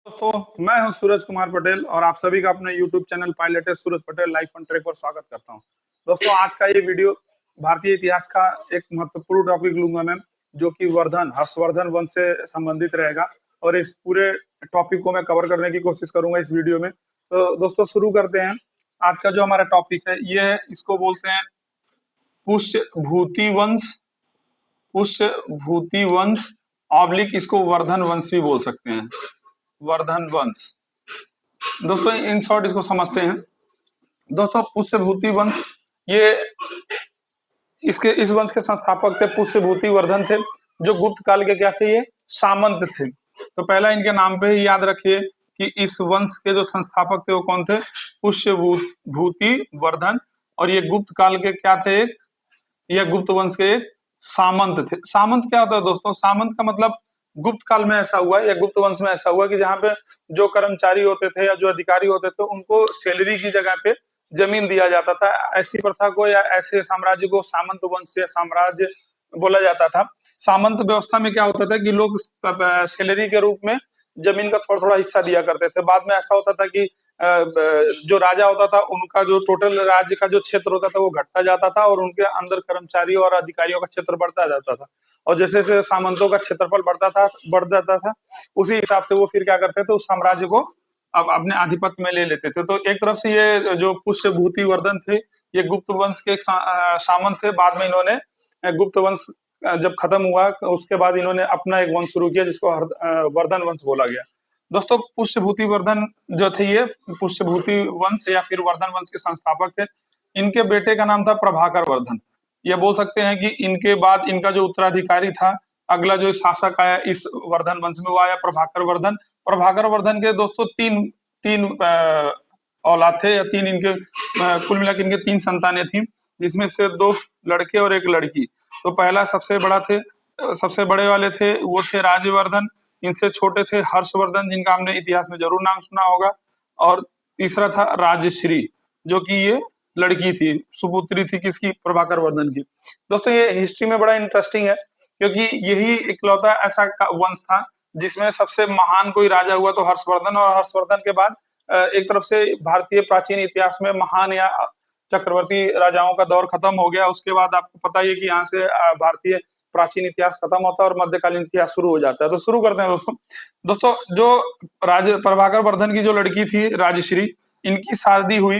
दोस्तों, मैं हूं सूरज कुमार पटेल और आप सभी का अपने YouTube channel pilot Suraj Patel life on track पर स्वागत करता हूं। दोस्तों, आज का ये वीडियो भारतीय इतिहास का एक महत्वपूर्ण टॉपिक लूंगा मैं, जो कि हर्षवर्धन वंश से संबंधित रहेगा। और इस पूरे टॉपिक को मैं कवर करने की कोशिश करूंगा इस वीडियो में। तो दोस्तों, शुरू करते हैं। आज का जो हमारा टॉपिक है, ये है, इसको बोलते हैं पुष्यभूति वंश। पुष्यभूति वंश ऑब्लिक इसको वर्धन वंश भी बोल सकते हैं। वर्धन वंश। दोस्तों, इन शॉर्ट इसको समझते हैं। दोस्तों, पुष्यभूति वंश, ये इस वंश के संस्थापक थे पुष्यभूति वर्धन थे, जो गुप्त काल के क्या थे, ये सामंत थे। तो पहला इनके नाम पे ही याद रखिए कि इस वंश के जो संस्थापक थे वो कौन थे, पुष्यभूति वर्धन। और ये गुप्त काल के क्या थे, यह गुप्त वंश के एक सामंत थे। सामंत क्या होता है दोस्तों? सामंत का मतलब गुप्त काल में ऐसा हुआ या गुप्त वंश में ऐसा हुआ कि जहां पे जो कर्मचारी होते थे या जो अधिकारी होते थे, उनको सैलरी की जगह पे जमीन दिया जाता था। ऐसी प्रथा को या ऐसे साम्राज्य को सामंत वंश या साम्राज्य बोला जाता था। सामंत व्यवस्था में क्या होता था कि लोग सैलरी के रूप में जमीन का थोड़ा थोड़ा हिस्सा दिया करते थे। बाद में ऐसा होता था कि जो राजा होता था, उनका जो टोटल राज्य का जो क्षेत्र होता था वो घटता जाता था, और उनके अंदर कर्मचारियों और अधिकारियों का क्षेत्र बढ़ता जाता था। और जैसे जैसे सामंतों का क्षेत्रफल बढ़ जाता था, उसी हिसाब से वो फिर क्या करते थे, उस साम्राज्य को अब अपने आधिपत्य में ले लेते थे। तो एक तरफ से ये जो पुष्यभूति वर्धन थे, ये गुप्त वंश के एक सामंत थे। बाद में इन्होंने गुप्त वंश जब खत्म हुआ, उसके बाद इन्होंने अपना एक वंश शुरू किया, जिसको वर्धन वंश बोला गया। दोस्तों, पुष्यभूति वर्धन जो थे, ये पुष्यभूति वंश या फिर वर्धन वंश के संस्थापक थे। इनके बेटे का नाम था प्रभाकर वर्धन। ये बोल सकते हैं कि इनके बाद इनका जो उत्तराधिकारी था, अगला जो शासक आया इस वर्धन वंश में, वो आया प्रभाकर वर्धन। प्रभाकर वर्धन के दोस्तों तीन तीन औलाद थे, या तीन इनके कुल मिलाकर इनके तीन संतानें थी, जिसमें से दो लड़के और एक लड़की। तो पहला सबसे बड़े वाले थे, वो थे राजवर्धन। इनसे छोटे थे हर्षवर्धन, जिनका हमने इतिहास में जरूर नाम सुना होगा। और तीसरा था राजश्री, जो कि ये लड़की थी, सुपुत्री थी किसकी, प्रभाकर वर्धन की। दोस्तों, ये हिस्ट्री में बड़ा इंटरेस्टिंग है, क्योंकि यही इकलौता ऐसा वंश था जिसमें सबसे महान कोई राजा हुआ तो हर्षवर्धन। और हर्षवर्धन के बाद एक तरफ से भारतीय प्राचीन इतिहास में महान या चक्रवर्ती राजाओं का दौर खत्म हो गया। उसके बाद आपको पता ही है कि यहाँ से भारतीय प्राचीन इतिहास खत्म होता है और मध्यकालीन इतिहास शुरू हो जाता है। तो शुरू करते हैं दोस्तों। दोस्तों, जो प्रभाकर वर्धन की जो लड़की थी राजश्री, इनकी शादी हुई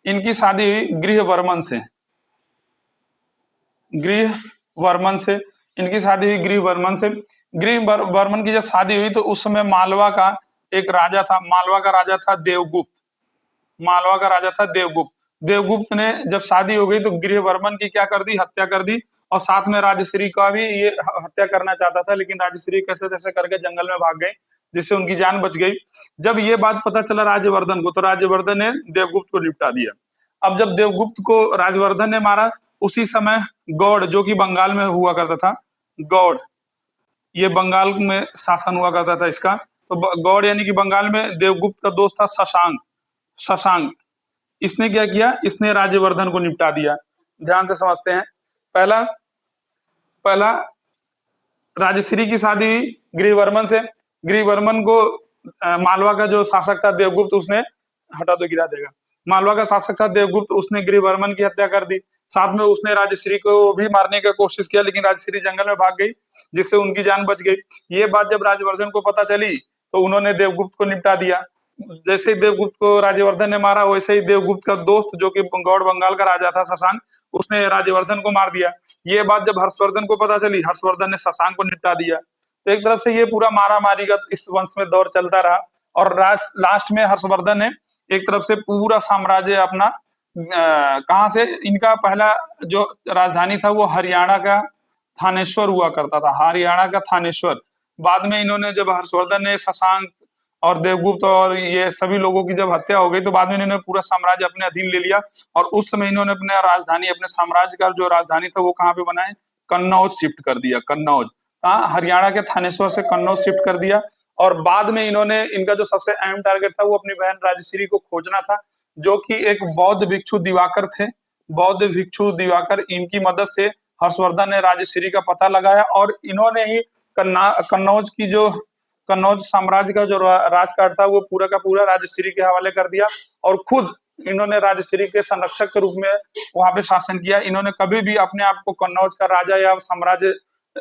गृहवर्मन से। गृहवर्मन से इनकी शादी हुई गृहवर्मन से। गृहवर्मन की जब शादी हुई तो उस समय मालवा का एक राजा था। मालवा का राजा था देवगुप्त। मालवा का राजा था देवगुप्त। देवगुप्त ने जब शादी हो गई तो गृहवर्मन की क्या कर दी, हत्या कर दी। और साथ में राजश्री का भी ये हत्या करना चाहता था, लेकिन राजश्री कैसे तैसे करके जंगल में भाग गई, जिससे उनकी जान बच गई। जब ये बात पता चला राजवर्धन को, तो राजवर्धन ने देवगुप्त को निपटा दिया। अब जब देवगुप्त को राजवर्धन ने मारा, उसी समय गौड़, जो कि बंगाल में हुआ करता था, गौड़, ये बंगाल में शासन हुआ करता था इसका। तो गौड़ यानी कि बंगाल में देवगुप्त का दोस्त था शशांक। शशांक, इसने क्या किया, इसने राज्यवर्धन को निपटा दिया। ध्यान से समझते हैं। पहला पहला राजश्री की शादी हुई गृहवर्मन से। गृहवर्मन को मालवा का जो शासक था देवगुप्त, उसने हटा दो, गिरा देगा। मालवा का शासक था देवगुप्त, उसने गृहवर्मन की हत्या कर दी। साथ में उसने राजश्री को भी मारने की कोशिश किया, लेकिन राजश्री जंगल में भाग गई, जिससे उनकी जान बच गई। ये बात जब राजवर्धन को पता चली तो उन्होंने देवगुप्त को निपटा दिया। जैसे ही देवगुप्त को राजवर्धन ने मारा, वैसे ही देवगुप्त का दोस्त, जो कि गौड़ बंगाल का राजा था शशांक, उसने राजवर्धन को मार दिया। ये बात जब हर्षवर्धन को पता चली, हर्षवर्धन ने शशांक को निपटा दिया। तो एक तरफ से ये पूरा मारा मारी का इस वंश में दौर चलता रहा। और लास्ट में हर्षवर्धन ने एक तरफ से पूरा साम्राज्य अपना कहाँ से, इनका पहला जो राजधानी था वो हरियाणा का थानेश्वर हुआ करता था, हरियाणा का थानेश्वर। बाद में इन्होंने, जब हर्षवर्धन ने शशांक और देवगुप्त और ये सभी लोगों की जब हत्या हो गई, तो बाद में इन्होंने पूरा साम्राज्य अपने अधीन ले लिया। और उस समय इन्होंने अपने राजधानी, अपने साम्राज्य का जो राजधानी था वो कहाँ पे बनाए, कन्नौज शिफ्ट कर दिया। कन्नौज, हाँ, हरियाणा के थानेश्वर से कन्नौज शिफ्ट कर दिया। और बाद में इन्होंने, इनका जो सबसे अहम टारगेट था वो अपनी बहन राजश्री को खोजना था, जो कि एक बौद्ध भिक्षु दिवाकर थे। बौद्ध भिक्षु दिवाकर, इनकी मदद से हर्षवर्धन ने राजश्री का पता लगाया, और इन्होंने ही कन्नौज की जो कन्नौज साम्राज्य का जो राजकाज था वो पूरा का पूरा राजश्री के हवाले कर दिया और खुद इन्होंने राजश्री के संरक्षक के रूप में वहां पे शासन किया। इन्होंने कभी भी अपने आप को कन्नौज का राजा या साम्राज्य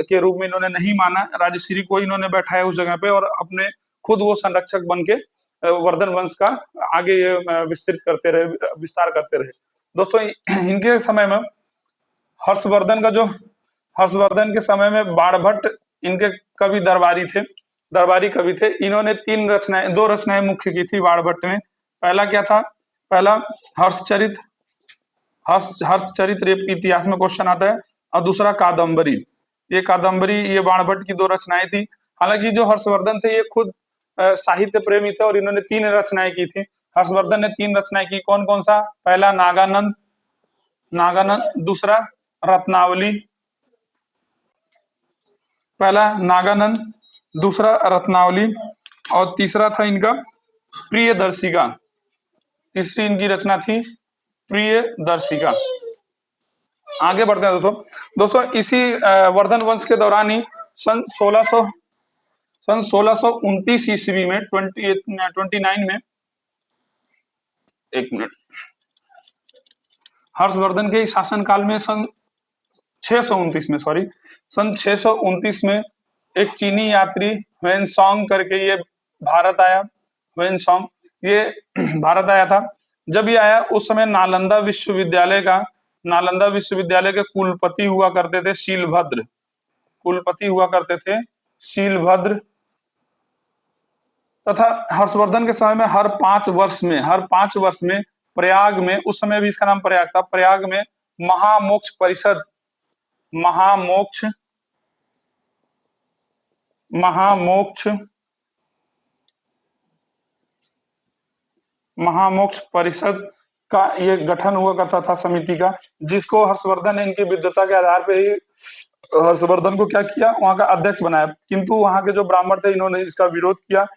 के रूप में इन्होंने नहीं माना। राजश्री को इन्होंने बैठाया उस जगह पे और अपने खुद वो संरक्षक बन के वर्धन वंश का आगे विस्तृत करते रहे, विस्तार करते रहे। दोस्तों इनके समय में हर्षवर्धन के समय में बाणभट्ट इनके कवि दरबारी कवि थे। इन्होंने दो रचनाएं मुख्य की थी बाणभट्ट में। पहला क्या था? पहला हर्षचरित रेप के इतिहास में क्वेश्चन आता है और दूसरा कादम्बरी। ये बाणभट्ट की दो रचनाएं थी। हालांकि जो हर्षवर्धन थे ये खुद साहित्य प्रेमी थे और इन्होंने 3 रचनाएं की थी। हर्षवर्धन ने 3 रचनाएं की। कौन कौन सा? पहला नागानंद, दूसरा रत्नावली, और तीसरा था इनका प्रियदर्शिका। तीसरी इनकी रचना थी प्रियदर्शिका। आगे बढ़ते हैं दोस्तों इसी वर्धन वंश के दौरान ही सन 1629 ईस्वी में 29 में, एक मिनट, हर्षवर्धन के शासनकाल में सन 629 में एक चीनी यात्री ह्वेनसांग करके ये भारत आया। ह्वेनसांग ये भारत आया था। जब ये आया उस समय नालंदा विश्वविद्यालय के कुलपति हुआ करते थे शीलभद्र। तथा हर्षवर्धन के समय में हर 5 वर्ष में प्रयाग में, उस समय भी इसका नाम प्रयाग था, प्रयाग में महामोक्ष परिषद का ये गठन हुआ करता था समिति का, जिसको हर्षवर्धन ने इनकी विद्वता के आधार पे ही हर्षवर्धन को क्या किया, वहां का अध्यक्ष बनाया। किंतु वहां के जो ब्राह्मण थे इन्होंने इसका विरोध किया।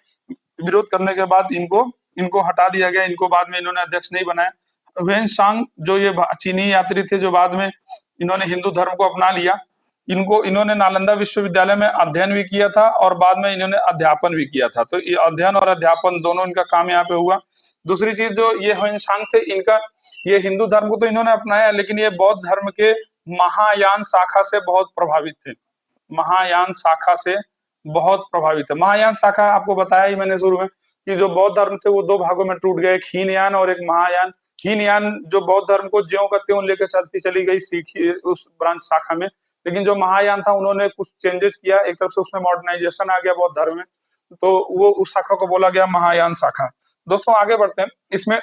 विरोध करने के बाद इनको हटा दिया गया। इनको बाद में इन्होंने अध्यक्ष नहीं बनाया। ह्वेनसांग जो ये चीनी यात्री थे जो बाद में इन्होंने हिंदू धर्म को अपना लिया, इन्होंने नालंदा विश्वविद्यालय में अध्ययन भी किया था और बाद में इन्होंने अध्यापन भी किया था। तो ये अध्ययन और अध्यापन दोनों इनका काम यहाँ पे हुआ। दूसरी चीज, जो ये ह्वेनसांग थे, ये हिंदू धर्म को तो इन्होंने अपनाया, लेकिन ये बौद्ध धर्म के महायान शाखा से बहुत प्रभावित थे। महायान शाखा आपको बताया ही मैंने शुरू में कि जो बौद्ध धर्म थे वो 2 भागों में टूट गए, एक हीनयान और एक महायान। हीनयान जो बौद्ध धर्म को ज्यों का त्यों लेकर चलती चली गई सीखी उस ब्रांच शाखा में, लेकिन जो महायान था उन्होंने कुछ चेंजेस किया। एक तरफ से उसमें मॉडर्नाइजेशन आ गया बौद्ध धर्म में, तो वो उस शाखा को बोला गया महायान शाखा। दोस्तों आगे बढ़ते हैं। इसमें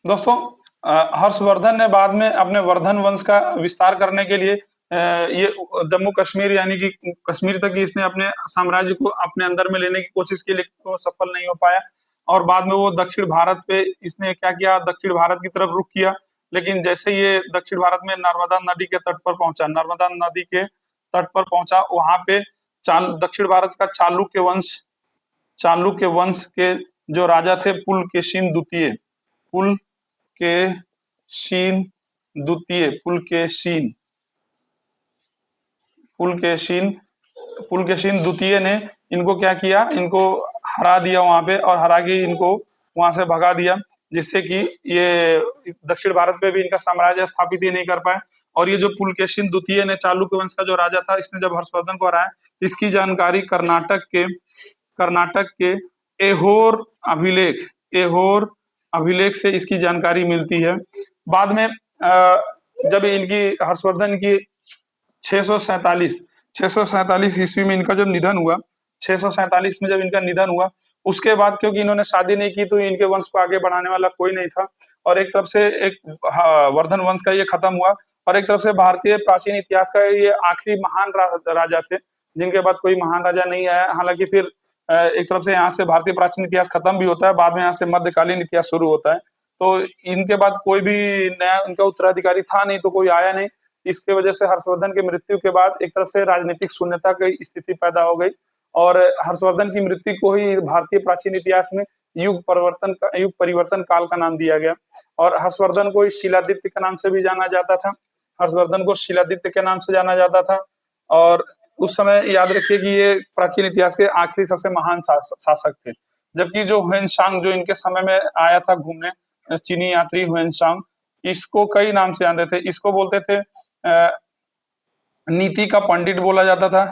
दोस्तों हर्षवर्धन ने बाद में अपने वर्धन वंश का विस्तार करने के लिए ये जम्मू कश्मीर यानी कि कश्मीर तक इसने अपने साम्राज्य को अपने अंदर में लेने की कोशिश की, लेकिन वो सफल नहीं हो पाया। और बाद में वो दक्षिण भारत पे इसने क्या किया, दक्षिण भारत की तरफ रुख किया। लेकिन जैसे ये दक्षिण भारत में नर्मदा नदी के तट पर पहुंचा, वहां पे दक्षिण भारत का चालुक्य वंश के जो राजा थे पुलकेशिन द्वितीय ने इनको क्या किया, इनको हरा दिया वहां पे, और हरा के इनको वहां से भगा दिया, जिससे कि ये दक्षिण भारत पे भी इनका साम्राज्य स्थापित ही नहीं कर पाए। और ये जो पुलकेशिन द्वितीय ने, चालुक्य वंश का जो राजा था, इसने जब हर्षवर्धन को हराया, इसकी जानकारी कर्नाटक के एहोर अभिलेख से इसकी जानकारी मिलती है। बाद में जब इनकी हर्षवर्धन की 647 ईस्वी में इनका जब निधन हुआ, 647 में जब इनका निधन हुआ, उसके बाद क्योंकि इन्होंने शादी नहीं की तो इनके वंश को आगे बढ़ाने वाला कोई नहीं था, और एक तरफ से वर्धन वंश का ये खत्म हुआ, और एक तरफ से भारतीय प्राचीन इतिहास का ये आखिरी महान राजा थे, जिनके बाद कोई महान राजा नहीं आया। हालांकि फिर एक तरफ से यहाँ से भारतीय प्राचीन इतिहास खत्म भी होता है, बाद में यहाँ से मध्यकालीन इतिहास शुरू होता है। तो इनके बाद कोई भी नया इनका उत्तराधिकारी था नहीं, तो कोई आया नहीं। इसके वजह से हर्षवर्धन की मृत्यु के बाद एक तरफ से राजनीतिक शून्यता की स्थिति पैदा हो गई और हर्षवर्धन की मृत्यु को ही भारतीय प्राचीन इतिहास में युग परिवर्तन काल का नाम दिया गया। और हर्षवर्धन को शिलादित्य के नाम से भी जाना जाता था। हर्षवर्धन को शिलादित्य के नाम से जाना जाता था और उस समय याद रखिए कि ये प्राचीन इतिहास के आखिरी सबसे महान शासक थे। जबकि जो ह्वेनसांग जो इनके समय में आया था घूमने, चीनी यात्री ह्वेनसांग, इसको कई नाम से जानते थे। इसको बोलते थे नीति का पंडित बोला जाता था,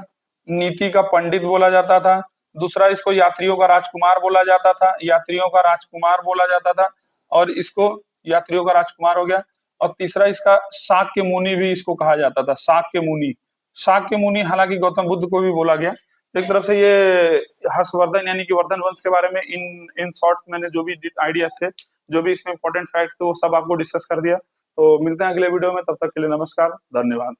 नीति का पंडित बोला जाता था। दूसरा, इसको यात्रियों का राजकुमार बोला जाता था, यात्रियों का राजकुमार बोला जाता था और इसको यात्रियों का राजकुमार हो गया। और तीसरा, इसका शाक्य मुनि भी इसको कहा जाता था, शाक्य मुनि। शाक्य मुनि हालांकि गौतम बुद्ध को भी बोला गया। एक तरफ से ये हर्षवर्धन यानी कि वर्धन वंश के बारे में इन शॉर्ट मैंने जो भी आइडिया थे, जो भी इसमें इंपॉर्टेंट फैक्ट थे, वो सब आपको डिस्कस कर दिया। तो मिलते हैं अगले वीडियो में, तब तक के लिए नमस्कार, धन्यवाद।